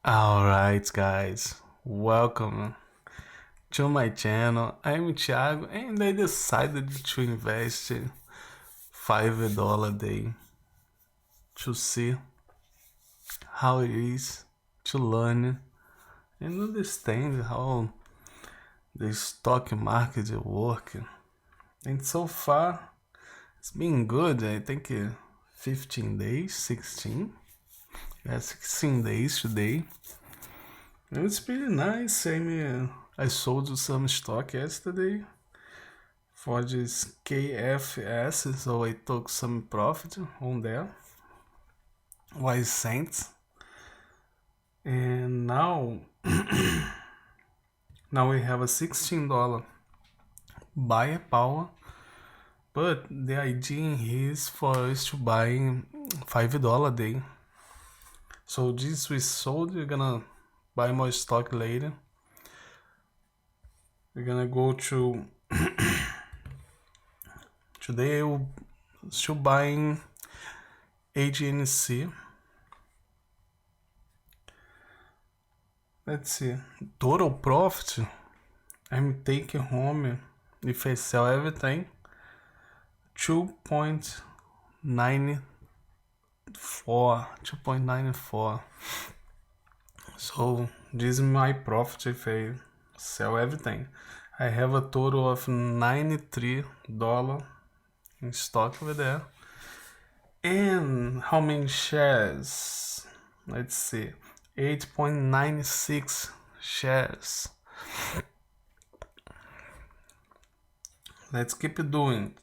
Alright, guys, welcome to my channel. I'm Thiago, and I decided to invest $5 a day to see how it is to learn and understand how the stock market works. And so far, it's been good. I think 15 days, 16. Yeah, 16 days today. It's pretty nice. I sold some stock yesterday for this KFS, so I took some profit on there. Why cents? And now, now we have a $16 buyer power, but the idea is for us to buy $5 a day. So this we sold. We're gonna buy more stock later. We're gonna go to today. We're still buying AGNC. Let's see. Total profit. I'm taking home if I sell everything 2.94. So this is my profit if I sell everything. I have a total of $93 in stock over there. And how many shares? Let's see. 8.96 shares. Let's keep it doing.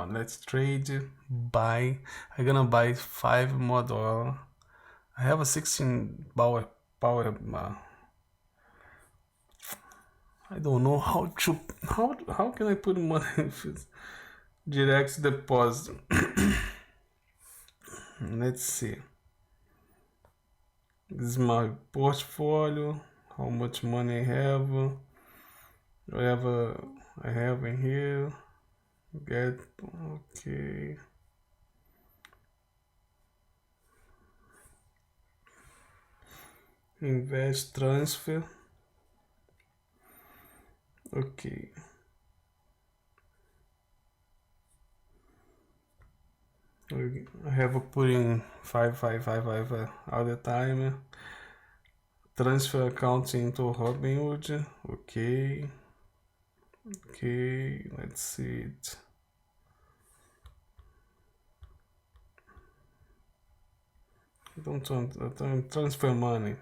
Let's trade, buy. I'm gonna buy $5 more. I have a 16 power. I don't know how can I put money if it's direct deposit. Let's see. This is my portfolio. How much money I have? I have in here. Get okay. Invest, transfer. Okay. I have a put in 5 all the time. Transfer account into Robinhood. Okay. Okay, let's see it. Don't transfer money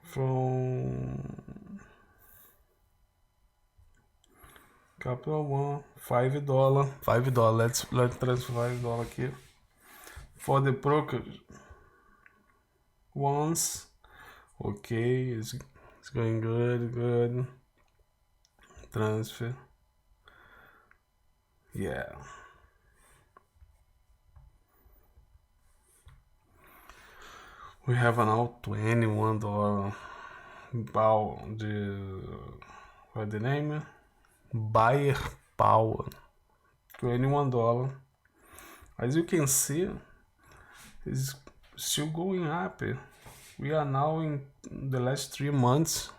from Capital One. $5. $5. Let's transfer $5 aqui for the broker. Once. Okay, it's going good. Transfer. Yeah. We have now $21 about what's the name? Buyer power. $21. As you can see, it's still going up. We are now in the last 3 months.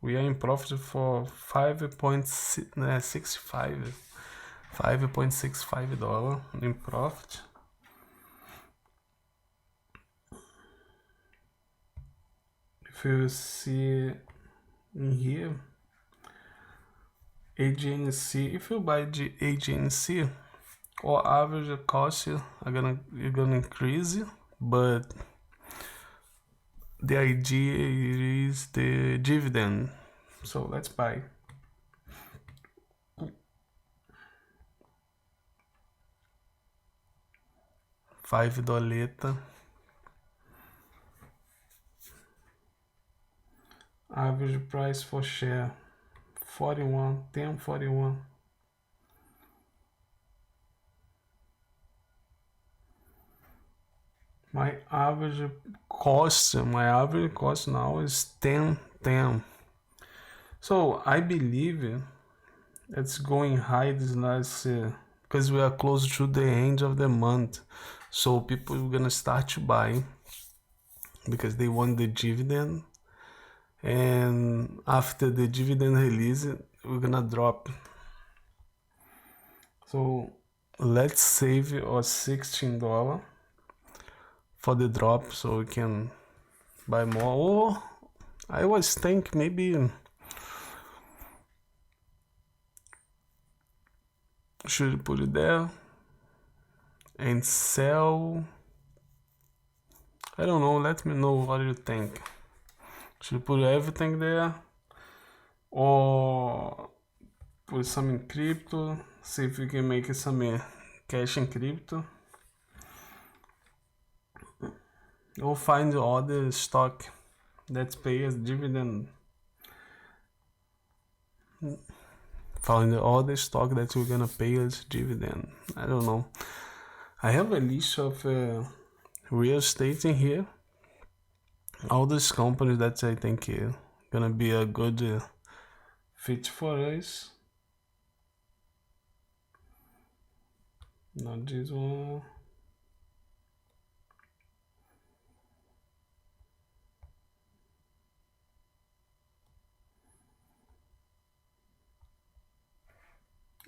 We are in profit for $5.65 in profit. If you see in here, AGNC, if you buy the AGNC, or average cost you're gonna increase, but the idea is the dividend. So let's buy. $5. Average price for share 10.41. My average cost now is 10.10. So I believe it's going high this last because we are close to the end of the month, so people are gonna start to buy. because they want the dividend, and after the dividend release we're gonna drop. So let's save our $16 for the drop so we can buy more. Oh, I was thinking maybe should put it there and sell. I don't know, let me know what you think. Should put everything there or put some in crypto, see if we can make some cash in crypto, or find other stock that pays dividend. Find the other stock that we're gonna pay us dividend. I don't know. I have a list of real estate in here. All these companies that I think gonna be a good fit for us. Not this one.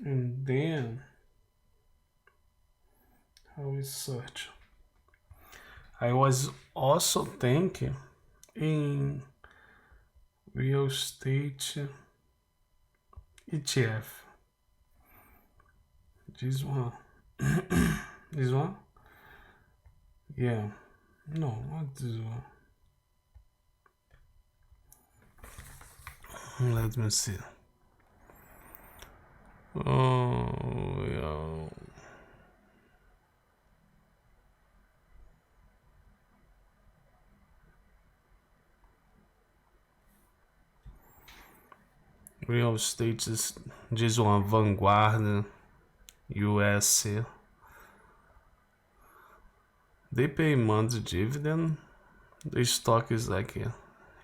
And then how we search. I was also thinking in real estate ETF. This one. This one? Yeah. No, not this one. Let me see. Oh, yeah. Real estate is this one, Vanguard, US. They pay monthly dividend. The stock is like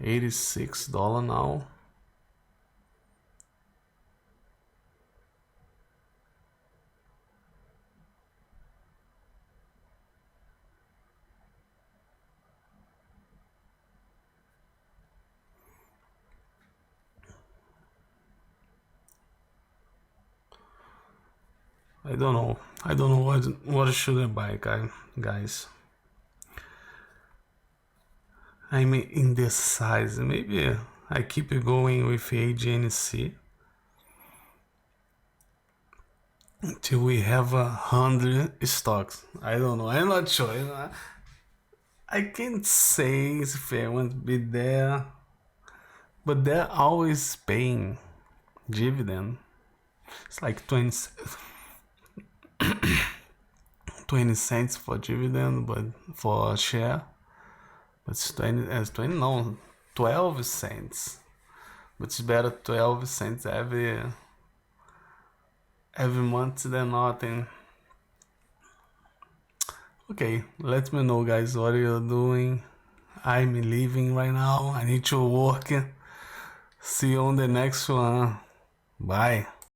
$86 now. I don't know. I don't know what should I buy, guys. I'm indecisive. Maybe I keep going with AGNC until we have 100 stocks. I don't know. I'm not sure. I can't say if I want to be there, but they're always paying dividend. It's like 20 cents for dividend, but for a share. But it's 20 no, 12 cents. But it's better 12 cents every month than nothing. Okay, let me know, guys, what you're doing. I'm leaving right now. I need to work. See you on the next one. Bye.